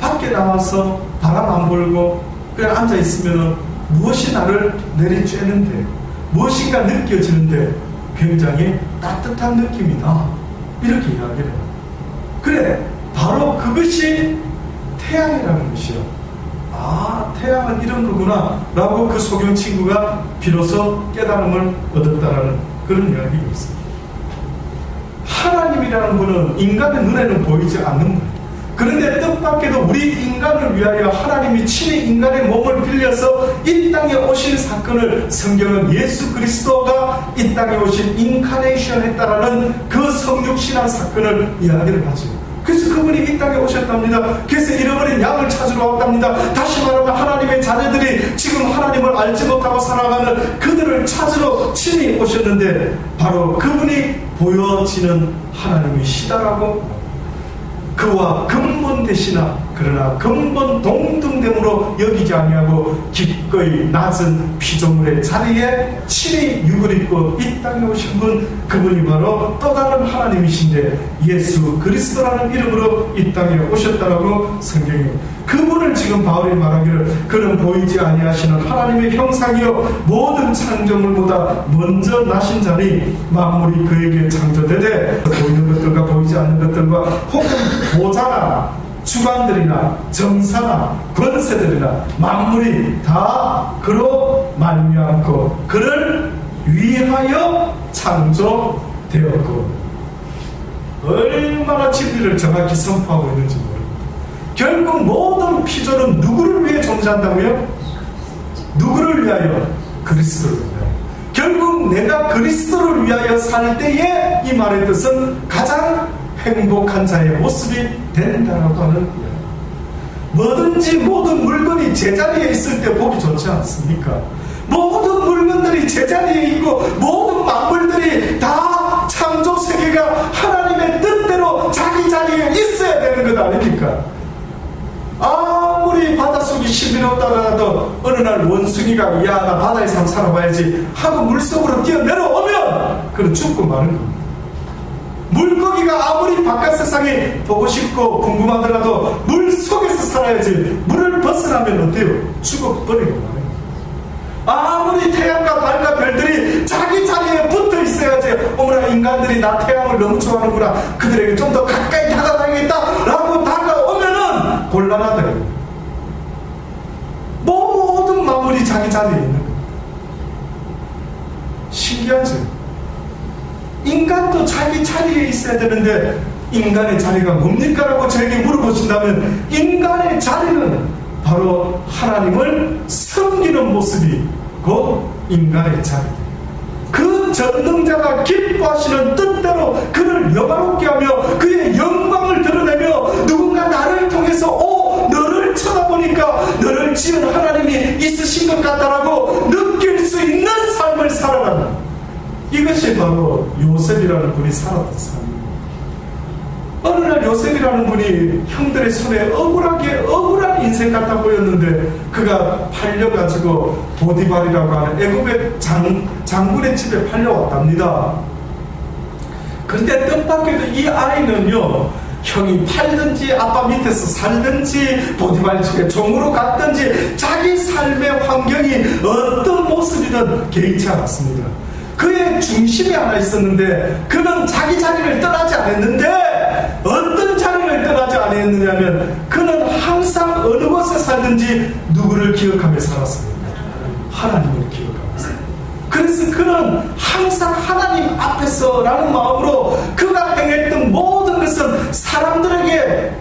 밖에 나와서 바람 안 불고 그냥 앉아 있으면 무엇이 나를 내리쬐는데 무엇인가 느껴지는데 굉장히 따뜻한 느낌이 나. 이렇게 이야기를 해요. 그래, 바로 그것이 태양이라는 것이요. 태양은 이런 거구나 라고 그 소경 친구가 비로소 깨달음을 얻었다라는 그런 이야기가 있습니다. 하나님이라는 분은 인간의 눈에는 보이지 않는 분이에요. 그런데 뜻밖에도 우리 인간을 위하여 하나님이 친히 인간의 몸을 빌려서 이 땅에 오신 사건을 성경은 예수 그리스도가 이 땅에 오신 인카네이션 했다라는 그 성육신한 사건을 이야기를 하죠. 그래서 그분이 이 땅에 오셨답니다. 그래서 잃어버린 양을 찾으러 왔답니다. 다시 말하면 하나님의 자녀들이 지금 하나님을 알지 못하고 살아가는 그들을 찾으러 친히 오셨는데 바로 그분이 보여지는 하나님이시다라고. 그와 근본 대시나 그러나 근본 동등됨으로 여기지 아니하고 기꺼이 낮은 피조물의 자리에 친히 육을 입고 이 땅에 오신 분, 그분이 바로 또 다른 하나님이신데 예수 그리스도라는 이름으로 이 땅에 오셨다라고 성경이, 그분을 지금 바울이 말하기를 그는 보이지 아니하시는 하나님의 형상이요 모든 창조물보다 먼저 나신 자니 만물이 그에게 창조되되 보이는 것들과 보이지 않는 것들과 혹은 보좌나 주관들이나 정사나 권세들이나 만물이 다 그로 말미암고 그를 위하여 창조되었고, 얼마나 진리를 정확히 선포하고 있는지 모릅니다. 결국 모든 피조는 누구를 위해 존재한다고요? 누구를 위하여? 그리스도를 위하여. 결국 내가 그리스도를 위하여 살 때에 이 말의 뜻은 가장 행복한 자의 모습이 된다라고 하는 이야기. 뭐든지 모든 물건이 제자리에 있을 때 보기 좋지 않습니까? 모든 물건들이 제자리에 있고 모든 만물들이 다 창조 세계가 하나님의 뜻대로 자기 자리에 있어야 되는 것 아닙니까? 아무리 바닷속이 신비롭다더라도 어느 날 원숭이가 야 나 바다에서 한번 살아봐야지 하고 물속으로 뛰어내려오면 그는 죽고 마는 겁니다. 물고기가 아무리 바깥 세상이 보고 싶고 궁금하더라도 물속에서 살아야지 물을 벗어나면 어때요? 죽어버리고 말해요. 아무리 태양과 달과 별들이 자기 자리에 붙어 있어야지 어머나 인간들이 나 태양을 너무 좋아하는구나, 그들에게 좀 더 가까이 다가가야겠다 라고 다가오면은 곤란하다. 모든 만물이 자기 자리에 있는 겁니다. 신기하죠? 인간도 자기 자리에 있어야 되는데 인간의 자리가 뭡니까? 라고 저에게 물어보신다면 인간의 자리는 바로 하나님을 섬기는 모습이 곧 인간의 자리. 그 전능자가 기뻐하시는 뜻대로 그를 영화롭게 하며 그의 영광을 드러내며 누군가 나를 통해서 너를 쳐다보니까 너를 지은 하나님이 있으신 것 같다라고 느낄 수 있는 삶을 살아가는, 이것이 바로 요셉이라는 분이 살았던 삶입니다. 어느 날 요셉이라는 분이 형들의 손에 억울한 인생 같아 보였는데 그가 팔려가지고 보디발이라고 하는 애굽의 장군의 집에 팔려왔답니다. 그런데 뜻밖에도 이 아이는요, 형이 팔든지 아빠 밑에서 살든지 보디발 집에 종으로 갔든지 자기 삶의 환경이 어떤 모습이든 개의치 않았습니다. 그의 중심이 하나 있었는데 그는 자기 자리를 떠나지 않았는데 어떤 자리를 떠나지 않았느냐면 그는 항상 어느 곳에 살든지 누구를 기억하며 살았습니다. 하나님을 기억하면서. 그래서 그는 항상 하나님 앞에서라는 마음으로 그가 행했던 모든 것은 사람들에게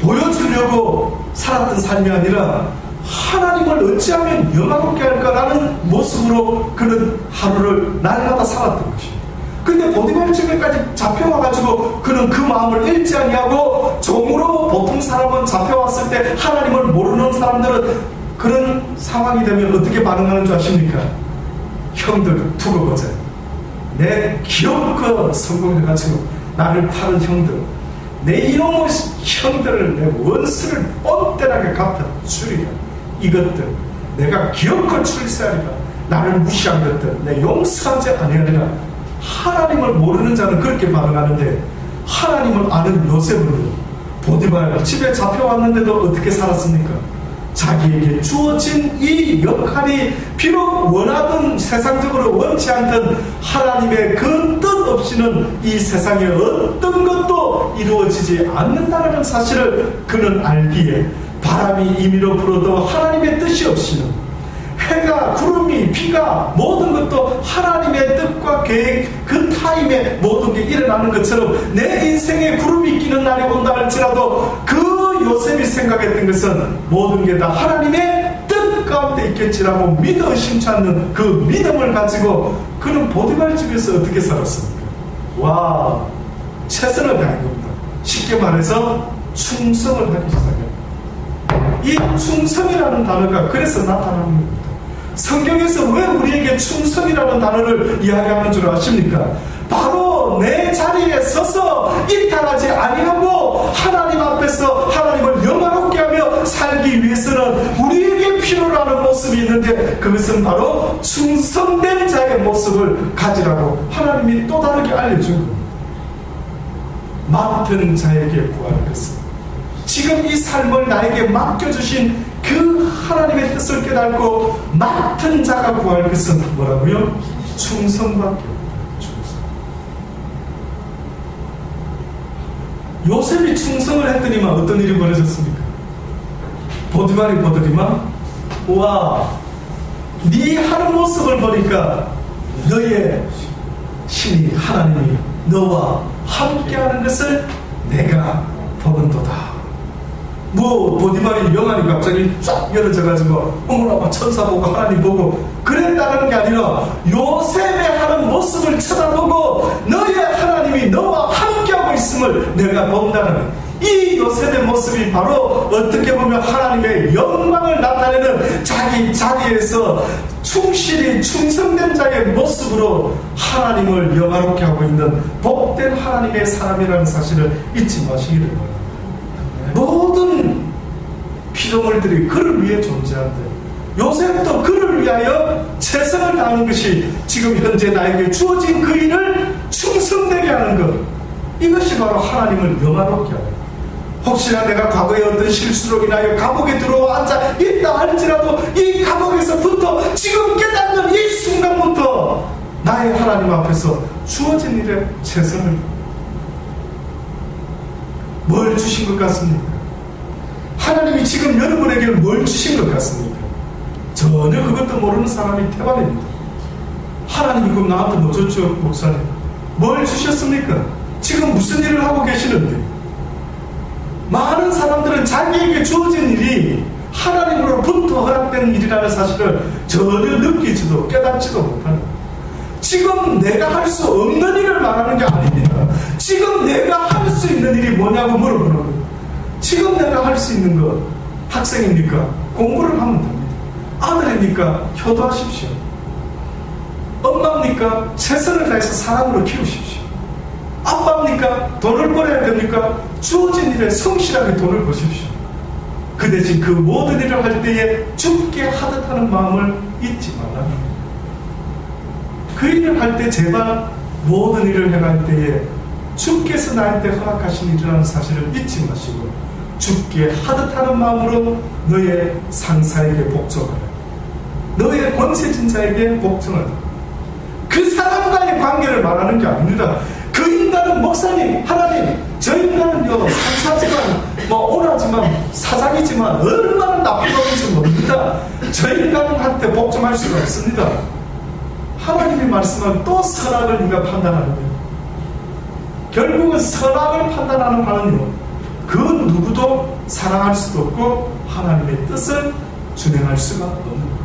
보여주려고 살았던 삶이 아니라 하나님을 어찌하면 영화롭게 할까라는 모습으로 그는 하루를 날마다 살았던 것입니다. 근데 보디발 집에까지 잡혀와가지고 그는 그 마음을 잃지 아니하고 종으로, 보통 사람은 잡혀왔을 때 하나님을 모르는 사람들은 그런 상황이 되면 어떻게 반응하는 줄 아십니까? 형들 두고 보자. 내 기업과 성공해가지고 나를 파는 형들, 내 이놈의 형들을, 내 원수를 뻔때하게 갚아 주리라. 이것들 내가 기어코 출세하리라. 나를 무시한 것들 내 용서하지 아니하리라. 하나님을 모르는 자는 그렇게 반응하는데 하나님을 아는 요셉은 보디발 집에 잡혀왔는데도 어떻게 살았습니까? 자기에게 주어진 이 역할이 비록 원하던, 세상적으로 원치 않던 하나님의 그 뜻 없이는 이 세상에 어떤 것도 이루어지지 않는다는 사실을 그는 알기에 바람이 임의로 불어도 하나님의 뜻이 없이는, 해가, 구름이, 비가 모든 것도 하나님의 뜻과 계획, 그 타임에 모든 게 일어나는 것처럼 내 인생에 구름이 끼는 날이 온다 할지라도 그 요셉이 생각했던 것은 모든 게 다 하나님의 뜻 가운데 있겠지라고 믿어 의심치 않는 그 믿음을 가지고 그는 보디발 집에서 어떻게 살았습니까? 와, 최선을 다한 겁니다. 쉽게 말해서 충성을 하기 시작합니다. 이 충성이라는 단어가 그래서 나타나는 겁니다. 성경에서 왜 우리에게 충성이라는 단어를 이야기하는 줄 아십니까? 바로 내 자리에 서서 이탈하지 아니하고 하나님 있는데 그것은 바로 충성된 자의 모습을 가지라고 하나님이 또 다르게 알려준 겁니다. 맡은 자에게 구할 것은, 지금 이 삶을 나에게 맡겨주신 그 하나님의 뜻을 깨닫고 맡은 자가 구할 것은 뭐라고요? 충성밖에 없다. 충성. 요셉이 충성을 했더니만 어떤 일이 벌어졌습니까? 보디발이 보더니만, 와, 네 하는 모습을 보니까 너의 신이, 하나님이 너와 함께하는 것을 내가 보는도다. 보디발이 명안이 갑자기 쫙 열어져가지고 어머나 천사 보고 하나님 보고 그랬다는 게 아니라 요셉의 하는 모습을 쳐다보고 너의 하나님이 너와 함께하고 있음을 내가 본다는, 이 요셉의 모습이 바로 어떻게 보면 하나님의 영광을 나타내는 자기 자리에서 충실히 충성된 자의 모습으로 하나님을 영화롭게 하고 있는 복된 하나님의 사람이라는 사실을 잊지 마시기를 바랍니다. 모든 피조물들이 그를 위해 존재한대. 요셉도 그를 위하여 최선을 다하는 것이 지금 현재 나에게 주어진 그 일을 충성되게 하는 것, 이것이 바로 하나님을 영화롭게 하는 것. 혹시나 내가 과거에 어떤 실수로 인하여 감옥에 들어와 앉아 있다 할지라도 이 감옥에서부터 지금 깨닫는 이 순간부터 나의 하나님 앞에서 주어진 일에 최선을 다합니다. 뭘 주신 것 같습니까? 하나님이 지금 여러분에게 뭘 주신 것 같습니까? 전혀 그것도 모르는 사람이 태반입니다. 하나님이 그럼 나한테 뭐 줬죠, 목사님? 뭘 주셨습니까? 지금 무슨 일을 하고 계시는데? 많은 사람들은 자기에게 주어진 일이 하나님으로부터 허락된 일이라는 사실을 전혀 느끼지도 깨닫지도 못하는 거예요. 지금 내가 할 수 없는 일을 말하는 게 아닙니다. 지금 내가 할 수 있는 일이 뭐냐고 물어보는 거예요. 지금 내가 할 수 있는 것, 학생입니까? 공부를 하면 됩니다. 아들입니까? 효도하십시오. 엄마입니까? 최선을 다해서 사랑으로 키우십시오. 아빠입니까? 돈을 벌어야 됩니까? 주어진 일에 성실하게 돈을 버십시오. 그 대신 그 모든 일을 할 때에 죽게 하듯 하는 마음을 잊지 말라. 그 일을 할 때 제발 모든 일을 해갈 때에 주께서 나한테 허락하신 일이라는 사실을 잊지 마시고 죽게 하듯 하는 마음으로 너의 상사에게 복종하라. 너의 권세진 자에게 복종하라. 그 사람과의 관계를 말하는 게 아닙니다. 그 인간은 목사님, 하나님, 저 인간은요 상사지만 오라지만 사장이지만 얼마나 나쁜 놈인지 모릅니다. 저 인간한테 복종할 수가 없습니다. 하나님이 말씀한 또 선악을 네가 판단하는 거예요. 결국은 선악을 판단하는 바는요, 그 누구도 사랑할 수도 없고 하나님의 뜻을 준행할 수가 없는 거예요.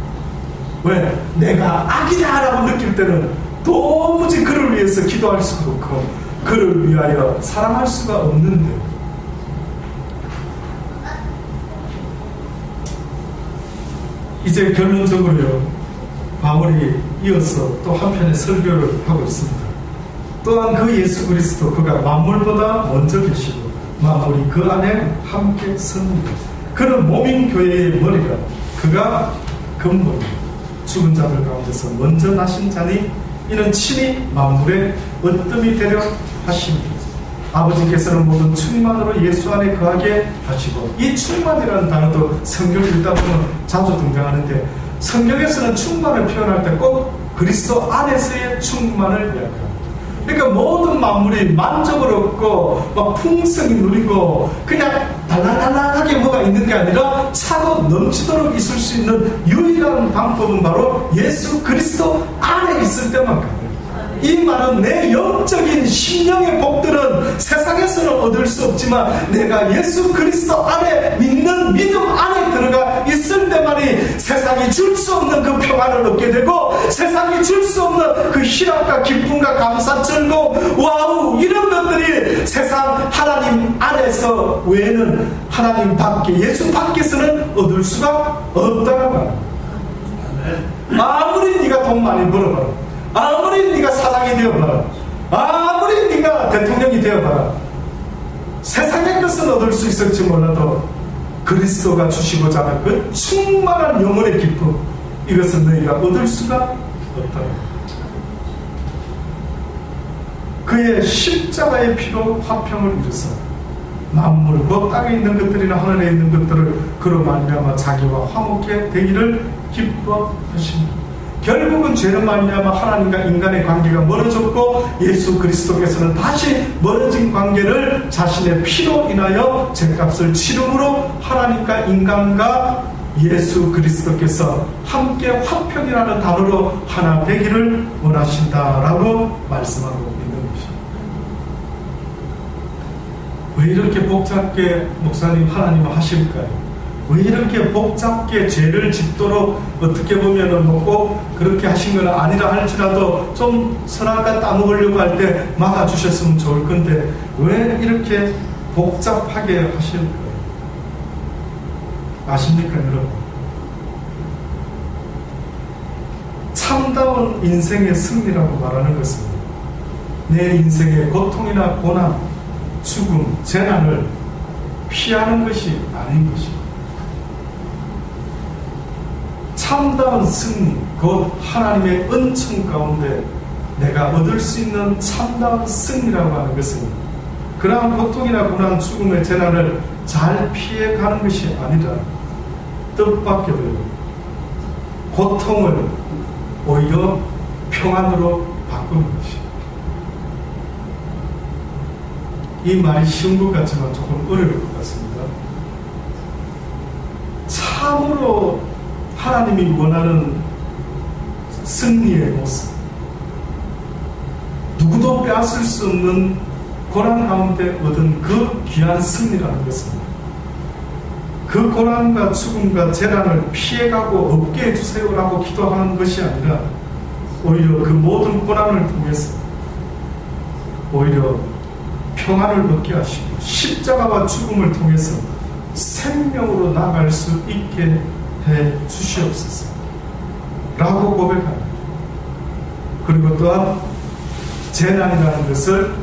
왜? 내가 악이다라고 느낄 때는 도무지 그를 위해서 기도할 수가 없고 그를 위하여 사랑할 수가 없는데, 이제 결론적으로요, 바울이 이어서 또 한편의 설교를 하고 있습니다. 또한 그 예수 그리스도, 그가 만물보다 먼저 계시고 만물이 그 안에 함께 섭니다. 그는 몸인 교회의 머리가, 그가 근본이고 죽은 자들 가운데서 먼저 나신 자니 이는 친히 만물의 어뜸이 되려 하십니다. 아버지께서는 모든 충만으로 예수 안에 거하게 하시고, 이 충만이라는 단어도 성경을 읽다 보면 자주 등장하는데, 성경에서는 충만을 표현할 때 꼭 그리스도 안에서의 충만을 이야기합니다. 그러니까 모든 만물이 만족을 얻고 막 풍성히 누리고 그냥 달랑달랑하게 뭐가 있는 게 아니라 차고 넘치도록 있을 수 있는 유일한 방법은 바로 예수 그리스도 안에 있을 때만 가능해요. 이 말은 내 영적인 심령의 복들은 세상에서는 얻을 수 없지만 내가 예수 그리스도 안에 믿는 믿음 안에 들어가 있을 때만이 세상이 줄 수 없는 그 평안을 얻게 되고 세상이 줄 수 없는 그 희락과 기쁨과 감사, 즐거움, 와우, 이런 것들이 세상 하나님 안에서 외에는 하나님 밖에, 예수 밖에서는 얻을 수가 없다는 말입니다. 아무리 네가 돈 많이 벌어봐라, 아무리 네가 사장이 되어봐라, 아무리 네가 대통령이 되어봐라, 세상의 것은 얻을 수 있을지 몰라도 그리스도가 주시고자 하는 그 충만한 영혼의 기쁨, 이것은 너희가 얻을 수가 없다. 그의 십자가의 피로 화평을 이루사 만물 곧 땅에 있는 것들이나 하늘에 있는 것들을 그로 말미암아 자기와 화목해 되기를 기뻐하십니다. 결국은 죄로 말미암아 하나님과 인간의 관계가 멀어졌고 예수 그리스도께서는 다시 멀어진 관계를 자신의 피로 인하여 죄값을 치름으로 하나님과 인간과 예수 그리스도께서 함께 화평이라는 단어로 하나 되기를 원하신다라고 말씀하고 있는 것입니다. 왜 이렇게 복잡게 목사님 하나님은 하실까요? 왜 이렇게 복잡게 죄를 짓도록 어떻게 보면은 꼭 그렇게 하신 건 아니라 할지라도 좀 선악과 따먹으려고 할 때 막아주셨으면 좋을 건데 왜 이렇게 복잡하게 하실까요? 아십니까 여러분? 참다운 인생의 승리라고 말하는 것은 내 인생의 고통이나 고난, 죽음, 재난을 피하는 것이 아닌 것입니다. 참다운 승리, 곧 하나님의 은총 가운데 내가 얻을 수 있는 참다운 승리라고 하는 것은 그러한 고통이나 고난, 죽음의 재난을 잘 피해가는 것이 아니라 뜻밖에도 고통을 오히려 평안으로 바꾸는 것입니다. 이 말이 쉬운 것 같지만 조금 어려울 것 같습니다. 참으로 하나님이 원하는 승리의 모습, 누구도 빼앗을 수 없는 고난 가운데 얻은 그 귀한 승리라는 것입니다. 그 고난과 죽음과 재난을 피해가고 없게 해주세요라고 기도하는 것이 아니라 오히려 그 모든 고난을 통해서 오히려 평안을 얻게 하시고 십자가와 죽음을 통해서 생명으로 나아갈 수 있게 해 주시옵소서 라고 고백합니다. 그리고 또한 재난이라는 것을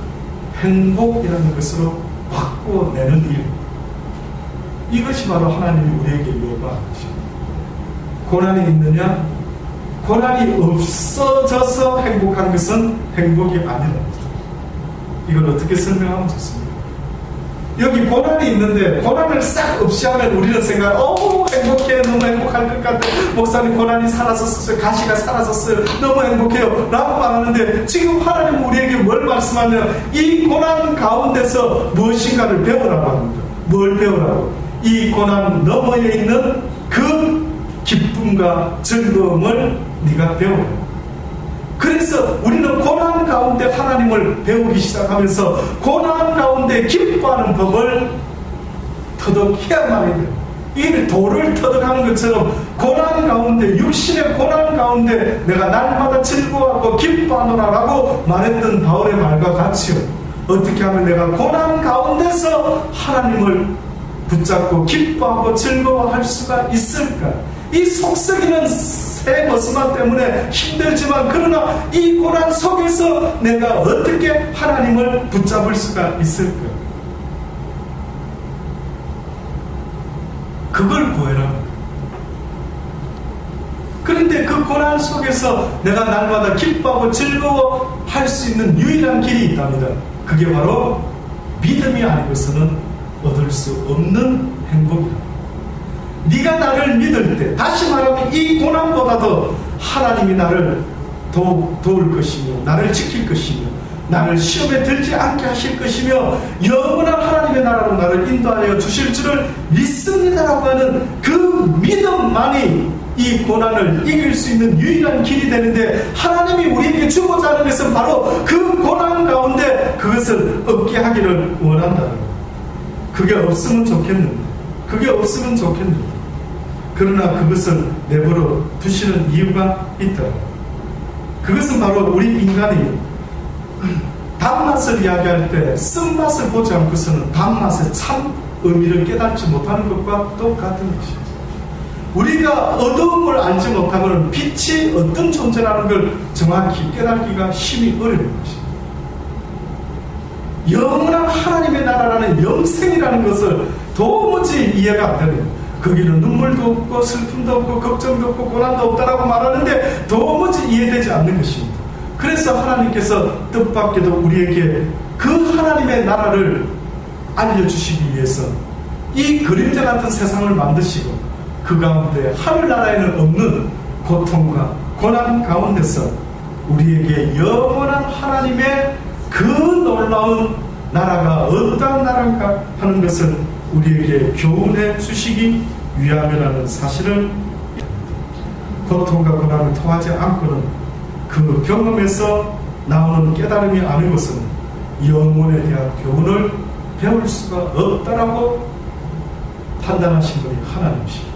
행복이라는 것으로 바꿔내는 일, 이것이 바로 하나님이 우리에게 요구하는 것입니다. 고난이 있느냐? 고난이 없어져서 행복한 것은 행복이 아니랍니다. 이걸 어떻게 설명하면 좋습니까? 여기 고난이 있는데 고난을 싹 없이 하면 우리는 생각, 행복해, 너무 행복할 것 같아. 목사님 고난이 사라졌어요, 가시가 사라졌어요, 너무 행복해요 라고 말하는데 지금 하나님은 우리에게 뭘 말씀하냐면 이 고난 가운데서 무엇인가를 배우라고 합니다. 뭘 배우라고? 이 고난 너머에 있는 그 기쁨과 즐거움을 네가 배워라. 그래서 우리는 고난 가운데 하나님을 배우기 시작하면서 고난 가운데 기뻐하는 법을 터득해야만 해요. 이 돌을 터득하는 것처럼 고난 가운데, 육신의 고난 가운데 내가 날마다 즐거워하고 기뻐하노라라고 말했던 바울의 말과 같이요. 어떻게 하면 내가 고난 가운데서 하나님을 붙잡고 기뻐하고 즐거워할 수가 있을까? 이 속썩이는 새 머스만 때문에 힘들지만 그러나 이 고난 속에서 내가 어떻게 하나님을 붙잡을 수가 있을까? 그걸 구해라. 그런데 그 고난 속에서 내가 날마다 기뻐하고 즐거워할 수 있는 유일한 길이 있답니다. 그게 바로 믿음이 아니고서는 얻을 수 없는 행복이다. 네가 나를 믿을 때, 다시 말하면 이 고난보다도 하나님이 나를 도울 것이며 나를 지킬 것이며 나를 시험에 들지 않게 하실 것이며 영원한 하나님의 나라로 나를 인도하여 주실 줄을 믿습니다라고 하는 그 믿음만이 이 고난을 이길 수 있는 유일한 길이 되는데, 하나님이 우리에게 주고자 하는 것은 바로 그 고난 가운데 그것을 얻게 하기를 원한다. 그게 없으면 좋겠는데 그러나 그것을 내버려 두시는 이유가 있다. 그것은 바로 우리 인간이 단맛을 이야기할 때 쓴맛을 보지 않고서는 단맛의 참 의미를 깨닫지 못하는 것과 똑같은 것입니다. 우리가 어두움을 알지 못하면 빛이 어떤 존재라는 걸 정확히 깨닫기가 힘이 어려운 것입니다. 영원한 하나님의 나라라는 영생이라는 것을 도무지 이해가 안 됩니다. 거기는 눈물도 없고 슬픔도 없고 걱정도 없고 고난도 없다라고 말하는데 도무지 이해되지 않는 것입니다. 그래서 하나님께서 뜻밖에도 우리에게 그 하나님의 나라를 알려주시기 위해서 이 그림자 같은 세상을 만드시고 그 가운데 하늘나라에는 없는 고통과 고난 가운데서 우리에게 영원한 하나님의 그 놀라운 나라가 어떠한 나라인가 하는 것을 우리에게 교훈해 주시기 위함이라는 사실을, 고통과 고난을 통하지 않고는 그 경험에서 나오는 깨달음이 아니고서는 영혼에 대한 교훈을 배울 수가 없다라고 판단하신 분이 하나님이십니다.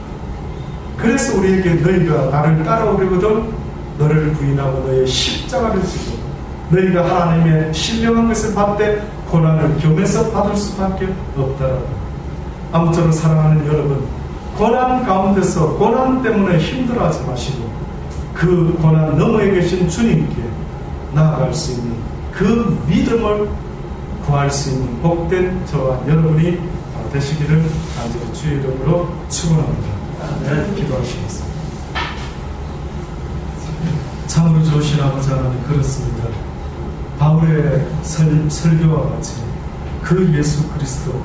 그래서 우리에게 너희가 나를 따라오려거든 너를 부인하고 너의 십자가를 지고 너희가 하나님의 신령한 것을 받되 고난을 겸해서 받을 수밖에 없다라고. 아무쪼록 사랑하는 여러분, 고난 가운데서 고난 때문에 힘들어하지 마시고 그 고난 너머에 계신 주님께 나아갈 수 있는 그 믿음을 구할 수 있는 복된 저와 여러분이 되시기를 간절히 주의 이름으로 축원합니다. 네, 기도하시겠습니다. 참으로 좋으신 아버지 하나님, 그렇습니다. 바울의 설교와 같이 그 예수 그리스도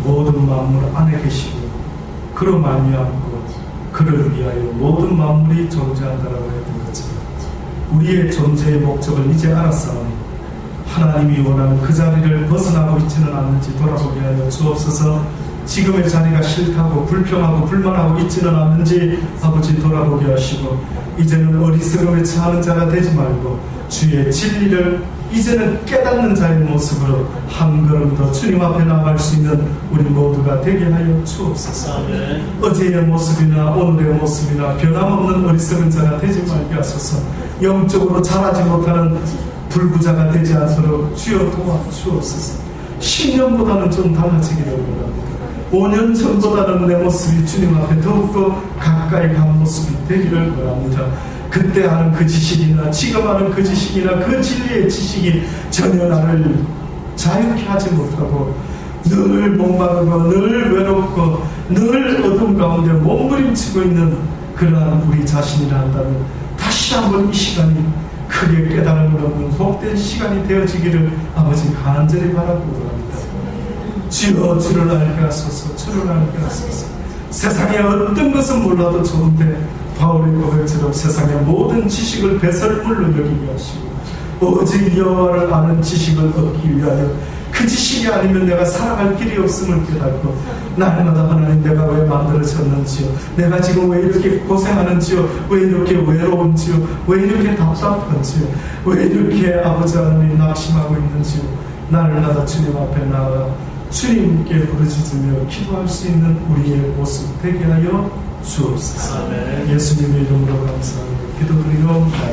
모든 만물 안에 계시고 그로 말미암고 그를 위하여 모든 만물이 존재한다라고 했던 것처럼 우리의 존재의 목적을 이제 알았사오니 하나님이 원하는 그 자리를 벗어나고 있지는 않는지 돌아보게 하여 주옵소서. 지금의 자리가 싫다고 불평하고 불만하고 있지는 않는지 아버지 돌아보게 하시고 이제는 어리석음에 처하는 자가 되지 말고 주의 진리를 이제는 깨닫는 자의 모습으로 한 걸음 더 주님 앞에 나갈 수 있는 우리 모두가 되게 하여 주옵소서. 어제의 모습이나 오늘의 모습이나 변함없는 어리석은 자가 되지 말게 하소서. 영적으로 자라지 못하는 불구자가 되지 않도록 주여 도와주옵소서. 10년보다는 좀 달라지기를 원합니다. 5년 전보다는 내 모습이 주님 앞에 더욱더 가까이 간 모습이 되기를 원합니다. 그때 하는 그 지식이나 지금 하는 그 지식이나 그 진리의 지식이 전혀 나를 자유케 하지 못하고 늘 목마르고 늘 외롭고 늘 어둠 가운데 몸부림치고 있는 그러한 우리 자신이라 한다면 다시 한번 이 시간이 크게 깨달음을 얻는 복된 시간이 되어지기를 아버지 간절히 바라고 합니다. 주여 주를 알게 하소서. 주를 알게 하소서. 세상의 어떤 것은 몰라도 좋은데 바울의 고백처럼 세상의 모든 지식을 배설물로 여기게 하시고 오직 여호와를 아는 지식을 얻기 위하여 그 지식이 아니면 내가 살아갈 길이 없음을 깨닫고 날마다 하나님 내가 왜 만들어졌는지요, 내가 지금 왜 이렇게 고생하는지요, 왜 이렇게 외로운지요, 왜 이렇게 답답한지요, 왜 이렇게 아버지 하나님 낙심하고 있는지요, 날마다 주님 앞에 나아가 주님께 부르짖으며 기도할 수 있는 우리의 모습 되게 하여 주옵소서. 예수님의 이름으로 감사하며 기도드리옵나이다.